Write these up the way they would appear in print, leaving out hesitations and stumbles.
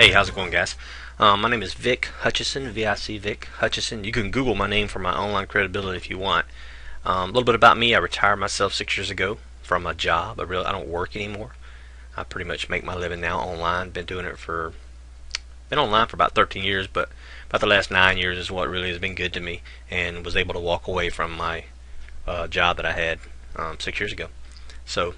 Hey, how's it going, guys? My name is Vic Hutchison, V-I-C, Vic Hutchison. You can Google my name for my online credibility if you want. A little bit about me: I retired myself 6 years ago from a job. I don't work anymore. I pretty much make my living now online. Been online for about 13 years, but about the last 9 years is what really has been good to me, and was able to walk away from my job that I had 6 years ago. So,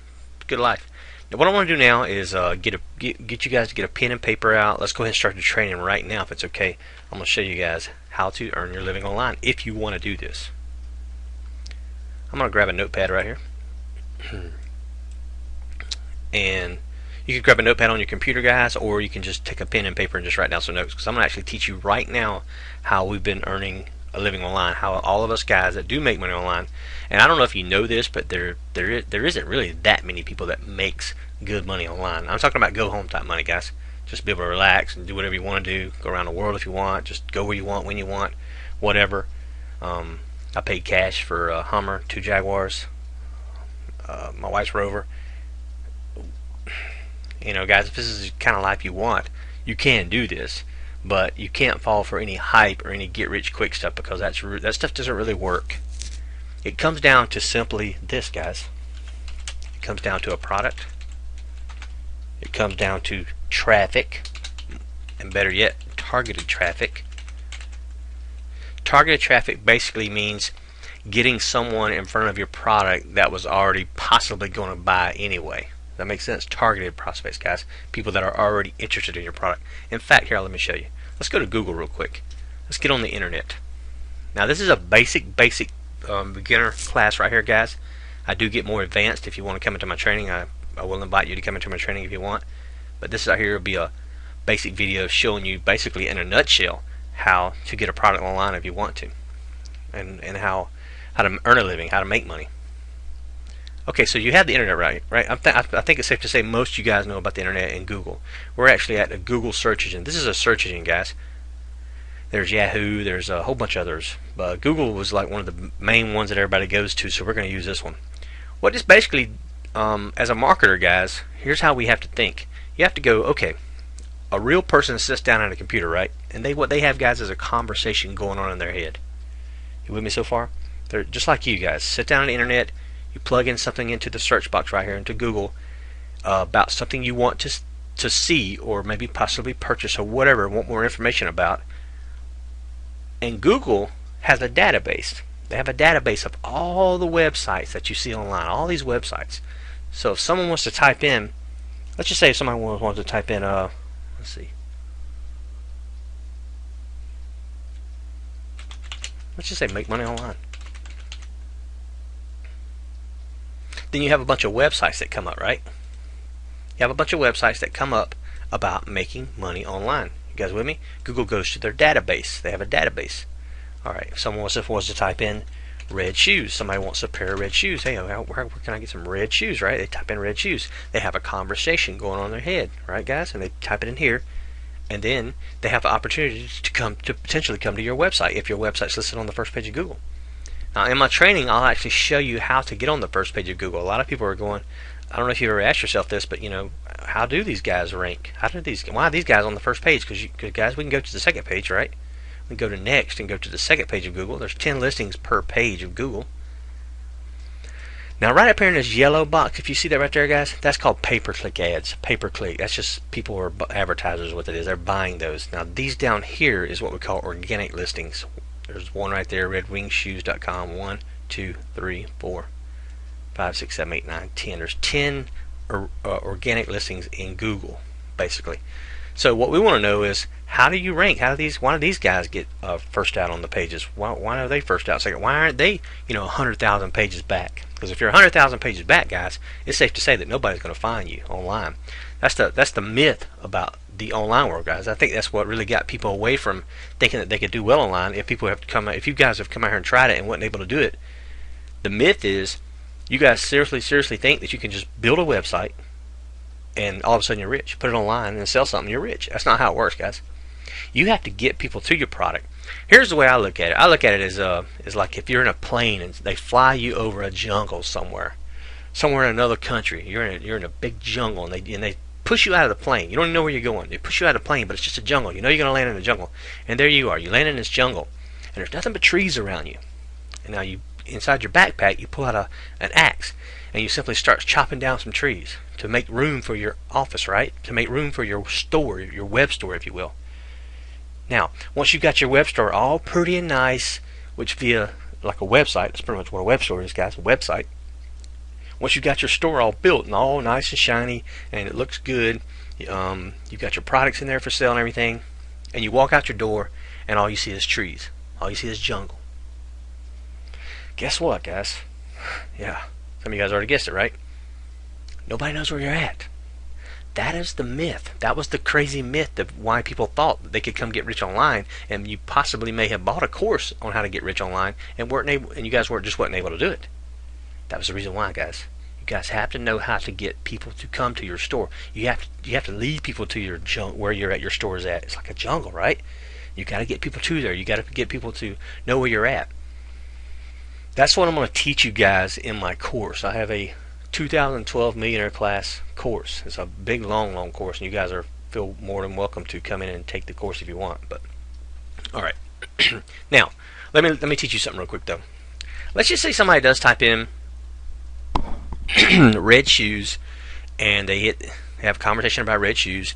good life. Now, what I want to do now is get you guys to get a pen and paper out. Let's go ahead and start the training right now, if it's okay. I'm going to show you guys how to earn your living online if you want to do this. I'm going to grab a notepad right here. And you can grab a notepad on your computer, guys, or you can just take a pen and paper and just write down some notes, because I'm going to actually teach you right now how we've been earning a living online, how all of us guys that do make money online. And I don't know if you know this, but there isn't really that many people that makes good money online. I'm talking about go home type money, guys. Just be able to relax and do whatever you want to do. Go around the world if you want. Just go where you want, when you want, whatever. I paid cash for a Hummer, 2 Jaguars, my wife's Rover. You know, guys, if this is the kind of life you want, you can do this. But you can't fall for any hype or any get-rich-quick stuff, because that stuff doesn't really work. It comes down to simply this, guys. It comes down to a product. It comes down to traffic, and better yet, targeted traffic. Targeted traffic basically means getting someone in front of your product that was already possibly going to buy anyway. That makes sense? Targeted prospects, guys. People that are already interested in your product. In fact, here, let me show you. Let's go to Google real quick. Let's get on the internet. Now, this is a basic beginner class right here, guys. I do get more advanced if you want to come into my training. I will invite you to come into my training if you want. But this right here will be a basic video showing you basically in a nutshell how to get a product online if you want to. And how to earn a living, how to make money. Okay, so you have the internet, right? I think it's safe to say most of you guys know about the internet and Google. We're actually at a Google search engine. This is a search engine, guys. There's Yahoo, there's a whole bunch of others. But Google was like one of the main ones that everybody goes to, so we're going to use this one. What this basically, as a marketer, guys, here's how we have to think. You have to go, okay, a real person sits down at a computer, right? And what they have, guys, is a conversation going on in their head. You with me so far? They're just like you guys. Sit down on the internet. You plug in something into the search box right here into Google about something you want to see or maybe possibly purchase or whatever, want more information about. And Google has a database. They have a database of all the websites that you see online, all these websites. So if someone wants to type in, let's just say if someone wants to type in, let's see. Let's just say make money online. Then you have a bunch of websites that come up, right? You have a bunch of websites that come up about making money online. You guys with me? Google goes to their database. They have a database. Alright, if someone wants to type in red shoes, somebody wants a pair of red shoes. Hey, where can I get some red shoes, right? They type in red shoes. They have a conversation going on in their head, right, guys? And they type it in here. And then they have the opportunity to potentially come to your website if your website's listed on the first page of Google. Now, in my training, I'll actually show you how to get on the first page of Google. A lot of people are going, I don't know if you've ever asked yourself this, but, you know, how do these guys rank? Why are these guys on the first page? Because guys, we can go to the second page, right? We can go to next and go to the second page of Google. There's 10 listings per page of Google. Now, right up here in this yellow box, if you see that right there, guys, that's called pay-per-click ads. Pay-per-click, that's just people who are advertisers, what it is. They're buying those. Now, these down here is what we call organic listings. There's one right there, redwingshoes.com. 1, 2, 3, 4, 5, 6, 7, 8, 9, 10. There's 10 organic listings in Google, basically. So what we want to know is, how do you rank? Why do these guys get first out on the pages? Why are they first out second? Why aren't they, 100,000 pages back? Because if you're 100,000 pages back, guys, it's safe to say that nobody's going to find you online. That's the myth about the online world, guys. I think that's what really got people away from thinking that they could do well online. If you guys have come out here and tried it and weren't able to do it, the myth is you guys seriously think that you can just build a website and all of a sudden you're rich. Put it online and sell something, you're rich. That's not how it works, guys. You have to get people to your product. Here's the way I look at it. I look at it as like if you're in a plane and they fly you over a jungle somewhere in another country. You're in a big jungle and push you out of the plane. You don't even know where you're going. They push you out of the plane, but it's just a jungle. You know you're going to land in the jungle. And there you are. You land in this jungle, and there's nothing but trees around you. And now you, inside your backpack, you pull out an axe, and you simply start chopping down some trees to make room for your office, right? To make room for your store, your web store, if you will. Now, once you've got your web store all pretty and nice, which via like a website, that's pretty much what a web store is, guys, a website. Once you've got your store all built and all nice and shiny and it looks good, you've got your products in there for sale and everything, and you walk out your door and all you see is trees. All you see is jungle. Guess what, guys? Yeah, some of you guys already guessed it, right? Nobody knows where you're at. That is the myth. That was the crazy myth of why people thought that they could come get rich online, and you possibly may have bought a course on how to get rich online and weren't able, and you guys wasn't able to do it. That was the reason why, guys. You guys have to know how to get people to come to your store. You have to lead people to your where you're at. Your store is at. It's like a jungle, right? You got to get people to there. You got to get people to know where you're at. That's what I'm going to teach you guys in my course. I have a 2012 Millionaire Class course. It's a big, long course, and you guys feel more than welcome to come in and take the course if you want. But all right, now let me teach you something real quick though. Let's just say somebody does type in red shoes, and they have a conversation about red shoes,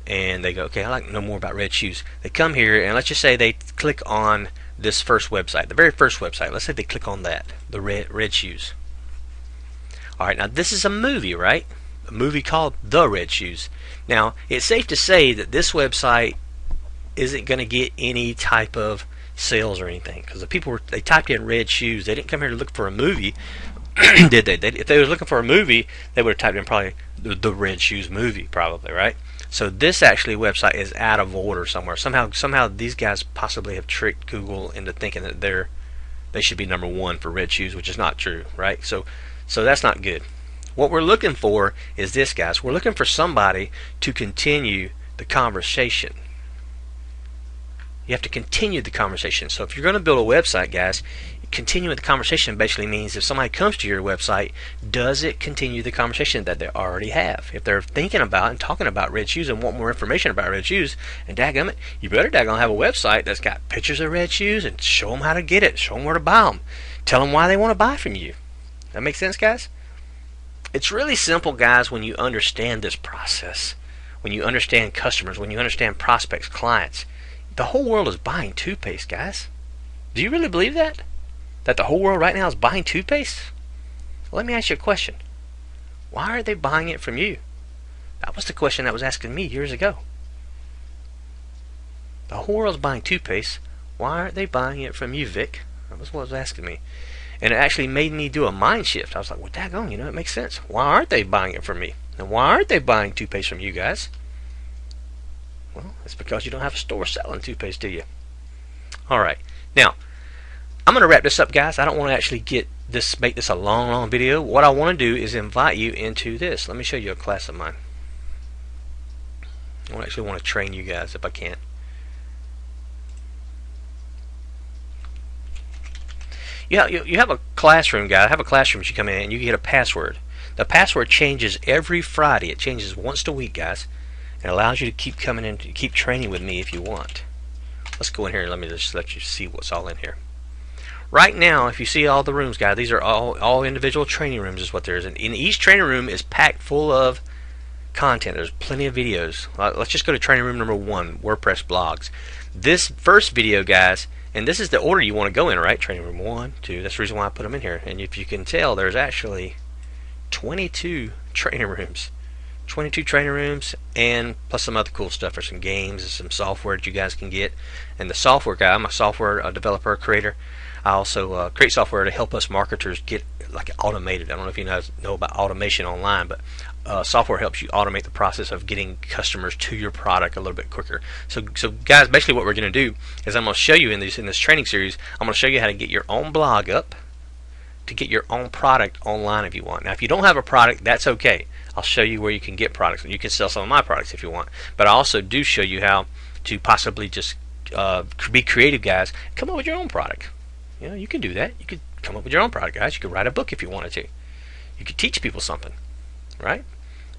and they go, okay, I'd like to know more about red shoes. They come here, and let's just say they click on this first website, the very first website. Let's say they click on that, the red shoes. All right, now this is a movie, right? A movie called The Red Shoes. Now, it's safe to say that this website isn't going to get any type of sales or anything, because the people they typed in red shoes. They didn't come here to look for a movie. Did they? If they were looking for a movie, they would have typed in probably the Red Shoes movie, probably, right? So this actually website is out of order somewhere. Somehow these guys possibly have tricked Google into thinking that they should be number one for red shoes, which is not true, right? So that's not good. What we're looking for is this, guys. We're looking for somebody to continue the conversation. You have to continue the conversation. So if you're going to build a website, guys, continuing the conversation basically means if somebody comes to your website, does it continue the conversation that they already have? If they're thinking about and talking about red shoes and want more information about red shoes, and dadgummit, you better daggone have a website that's got pictures of red shoes and show them how to get it, show them where to buy them, tell them why they want to buy from you. That makes sense, guys? It's really simple, guys, when you understand this process, when you understand customers, when you understand prospects, clients. The whole world is buying toothpaste, guys. Do you really believe that? That the whole world right now is buying toothpaste? Well, let me ask you a question. Why are they buying it from you? That was the question that was asking me years ago. The whole world's buying toothpaste. Why aren't they buying it from you, Vic? That was what was asking me. And it actually made me do a mind shift. I was like, well, daggone, it makes sense. Why aren't they buying it from me? And why aren't they buying toothpaste from you guys? Well, it's because you don't have a store selling toothpaste, do you? Alright, now, I'm going to wrap this up, guys. I don't want to actually make this a long video. What I want to do is invite you into this. Let me show you a class of mine. I actually want to train you guys if I can. You have a classroom, guys. Have a classroom that you come in and you get a password. The password changes every Friday. It changes once a week, guys. It allows you to keep coming in, to keep training with me if you want. Let's go in here and let me just let you see what's all in here. Right now, if you see all the rooms, guys, these are all individual training rooms is what there is. And in each training room is packed full of content. There's plenty of videos. Let's just go to training room number 1, WordPress blogs. This first video, guys, and this is the order you want to go in, right? Training room 1, 2. That's the reason why I put them in here. And if you can tell, there's actually 22 training rooms. 22 training rooms, and plus some other cool stuff. There's some games and some software that you guys can get. And the software guy, I'm a software developer, creator. I also create software to help us marketers get like automated. I don't know if you guys know about automation online, but software helps you automate the process of getting customers to your product a little bit quicker. So guys, basically what we're going to do is I'm going to show you in this training series, I'm going to show you how to get your own blog up, to get your own product online if you want. Now, if you don't have a product, that's okay. I'll show you where you can get products, and you can sell some of my products if you want. But I also do show you how to possibly just be creative, guys. Come up with your own product. You can do that. You could come up with your own product, guys. You could write a book if you wanted to. You could teach people something, right?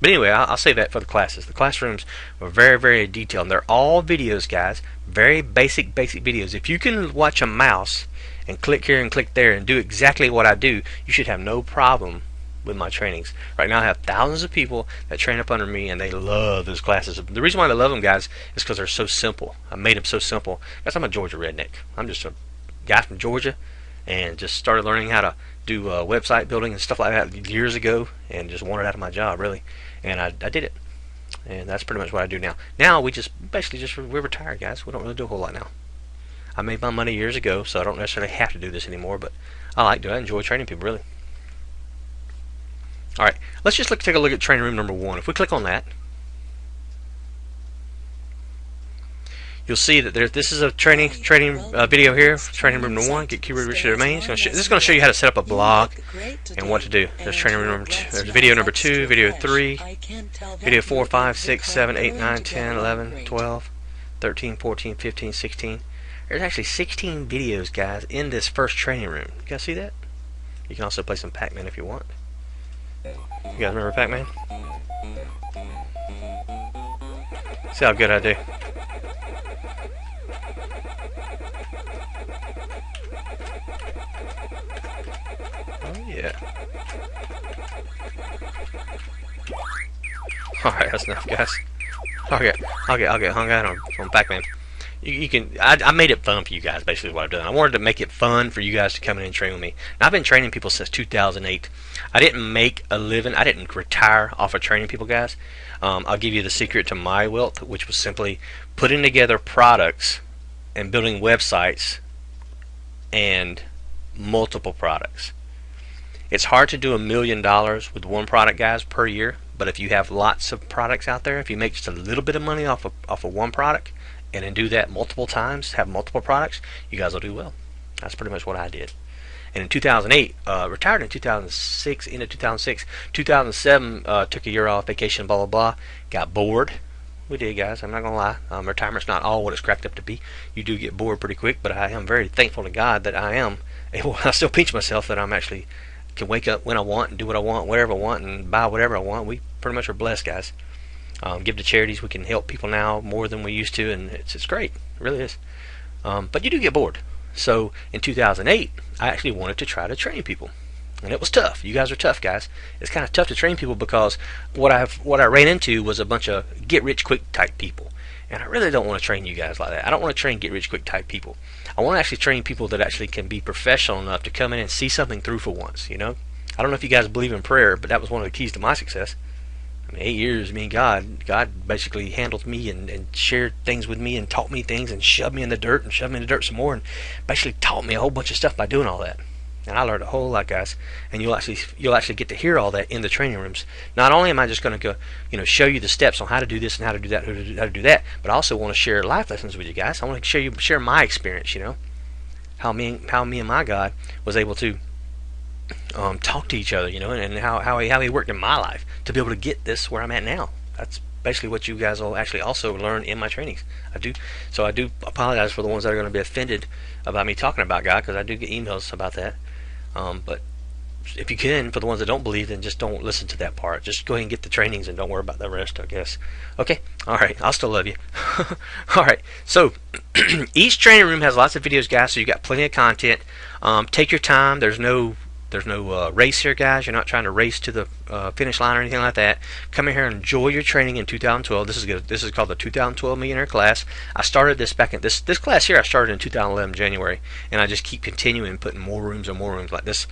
But anyway, I'll say that for the classes. The classrooms are very, very detailed. And they're all videos, guys. Very basic videos. If you can watch a mouse and click here and click there and do exactly what I do, you should have no problem with my trainings. Right now I have thousands of people that train up under me, and they love those classes. The reason why they love them, guys, is because they're so simple. I made them so simple. Guys, I'm a Georgia redneck. I'm just a guy from Georgia, and just started learning how to do website building and stuff like that years ago, and just wanted out of my job, really. And I did it, and that's pretty much what I do now. Now we just basically we're retired, guys. We don't really do a whole lot now. I made my money years ago, so I don't necessarily have to do this anymore, but I like to. I enjoy training people, really. Alright, let's just take a look at training room number 1. If we click on that, you'll see that this is a training video here, training room number 1, get keyword rich domains. This is going to show you how to set up a blog and what to do. There's training room number 2, there's video number 2, video 3, video 4, 5, 6, 7, 8, 9, 10, 11, 12, 13, 14, 15, 16. There's actually 16 videos, guys, in this first training room. You guys see that? You can also play some Pac-Man if you want. You guys remember Pac-Man? See how good I do. Oh yeah. Alright, that's enough, guys. Okay, I'll get hung out on Pac-Man. You can. I made it fun for you guys. Basically, what I've done. I wanted to make it fun for you guys to come in and train with me. Now, I've been training people since 2008. I didn't make a living. I didn't retire off of training people, guys. I'll give you the secret to my wealth, which was simply putting together products and building websites and multiple products. It's hard to do $1 million with one product, guys, per year. But if you have lots of products out there, if you make just a little bit of money off of one product, and then do that multiple times, have multiple products, you guys will do well. That's pretty much what I did. And in 2008, retired in 2006, into 2006. 2007, took a year off, vacation, blah, blah, blah. Got bored. We did, guys. I'm not going to lie. Retirement's not all what it's cracked up to be. You do get bored pretty quick, but I am very thankful to God that I am able, I still pinch myself that I'm actually can wake up when I want and do what I want, whatever I want, and buy whatever I want. We pretty much are blessed, guys. Give to charities. We can help people now more than we used to, and it's great. It really is. But you do get bored. So in 2008, I actually wanted to try to train people, and it was tough. You guys are tough, guys. It's kind of tough to train people because what I ran into was a bunch of get-rich-quick type people, and I really don't want to train you guys like that. I don't want to train get-rich-quick type people. I want to actually train people that actually can be professional enough to come in and see something through for once. You know, I don't know if you guys believe in prayer, but that was one of the keys to my success. I mean, 8 years, God basically handled me and shared things with me and taught me things and shoved me in the dirt and shoved me in the dirt some more and basically taught me a whole bunch of stuff by doing all that. And I learned a whole lot, guys. And you'll actually get to hear all that in the training rooms. Not only am I just going to go, show you the steps on how to do this and how to do that, how to do that, but I also want to share life lessons with you guys. I want to share my experience. How me and my God was able to talk to each other, and how he worked in my life to be able to get this where I'm at now. That's basically what you guys will actually also learn in my trainings. I do apologize for the ones that are going to be offended about me talking about God, because I do get emails about that. But if you can, for the ones that don't believe, then just don't listen to that part. Just go ahead and get the trainings and don't worry about the rest, I guess. Okay? Alright, I'll still love you. Alright, so each training room has lots of videos, guys, so you got plenty of content. Take your time. There's no race here, guys. You're not trying to race to the finish line or anything like that. Come in here and enjoy your training in 2012. This is good. This is called the 2012 Millionaire Class. I started this back in this class here. I started in 2011 January, and I just keep continuing putting more rooms and more rooms like this.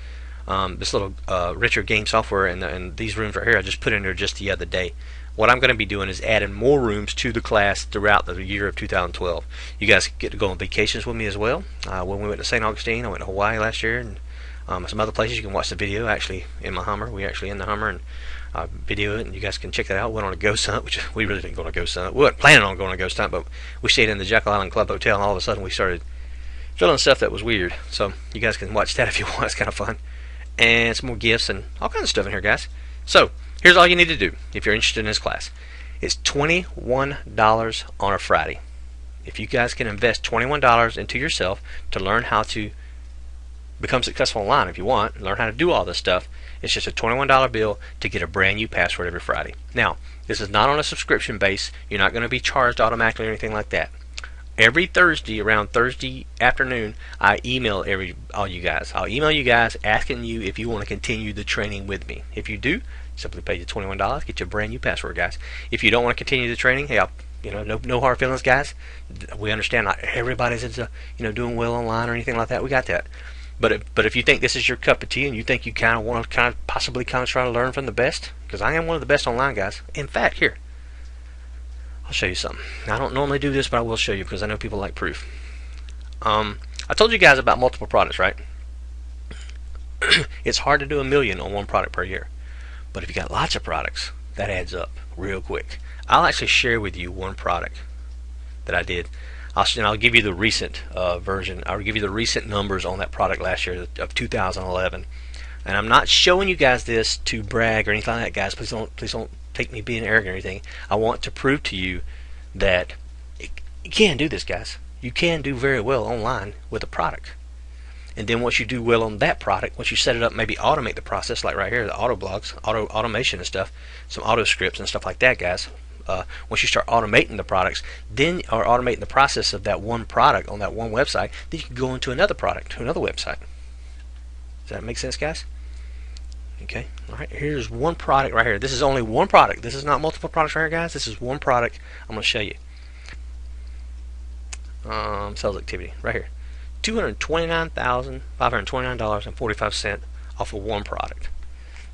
This little Richer Game Software and these rooms right here I just put in there just the other day. What I'm going to be doing is adding more rooms to the class throughout the year of 2012. You guys get to go on vacations with me as well. When we went to St. Augustine, I went to Hawaii last year, and some other places you can watch the video actually in my Hummer. We're actually in the Hummer and video it, and you guys can check that out. Went on a ghost hunt, which we really didn't go on a ghost hunt. We weren't planning on going on a ghost hunt, but we stayed in the Jekyll Island Club Hotel, and all of a sudden we started feeling stuff that was weird. So you guys can watch that if you want. It's kind of fun. And some more gifts and all kinds of stuff in here, guys. So here's all you need to do if you're interested in this class. It's $21 on a Friday. If you guys can invest $21 into yourself to learn how to become successful online if you want, learn how to do all this stuff. It's just a $21 bill to get a brand new password every Friday. Now, this is not on a subscription base. You're not going to be charged automatically or anything like that. Every Thursday, around Thursday afternoon, I email all you guys. I'll email you guys asking you if you want to continue the training with me. If you do, simply pay the $21, get you a brand new password, guys. If you don't want to continue the training, hey, no hard feelings, guys. We understand not everybody's into doing well online or anything like that. We got that. But if you think this is your cup of tea and you think you kind of want to possibly try to learn from the best, because I am one of the best online guys. In fact, here, I'll show you something. I don't normally do this, but I will show you because I know people like proof. I told you guys about multiple products, right? It's hard to do 1 million on one product per year. But if you got lots of products, that adds up real quick. I'll actually share with you one product that I did. I'll give you the recent version. I'll give you the recent numbers on that product last year of 2011. And I'm not showing you guys this to brag or anything like that, guys. Please don't take me being arrogant or anything. I want to prove to you that you can do this, guys. You can do very well online with a product. And then once you do well on that product, once you set it up, maybe automate the process, like right here, the auto blogs, automation and stuff, some auto scripts and stuff like that, guys. Once you start automating the products, then or automating the process of that one product on that one website, then you can go into another product, to another website. Does that make sense, guys? Okay. All right. Here's one product right here. This is only one product. This is not multiple products right here, guys. This is one product. I'm going to show you. Sales activity right here. $229,529.45 off of one product.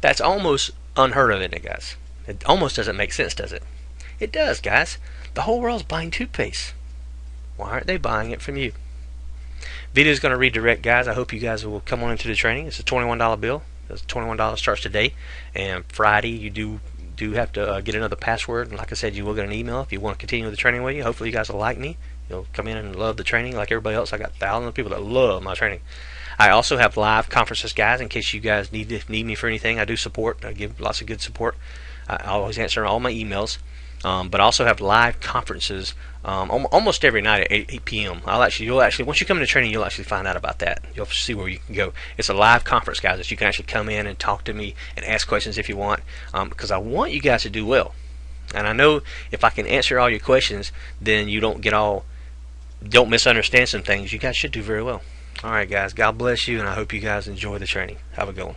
That's almost unheard of, isn't it, guys? It almost doesn't make sense, does it? It does, guys. The whole world's buying toothpaste. Why aren't they buying it from you? Video is going to redirect, guys. I hope you guys will come on into the training. It's a $21 bill. It's $21 starts today, and Friday you do have to get another password. And like I said, you will get an email if you want to continue the training with you. Hopefully, you guys will like me. You'll come in and love the training like everybody else. I got thousands of people that love my training. I also have live conferences, guys, in case you guys need me for anything. I do support. I give lots of good support. I always answer all my emails. But I also have live conferences almost every night at 8 p.m. You'll actually once you come into training, you'll actually find out about that. You'll see where you can go. It's a live conference, guys, that you can actually come in and talk to me and ask questions if you want, because I want you guys to do well. And I know if I can answer all your questions, then you don't misunderstand some things. You guys should do very well. All right, guys. God bless you, and I hope you guys enjoy the training. Have a good one.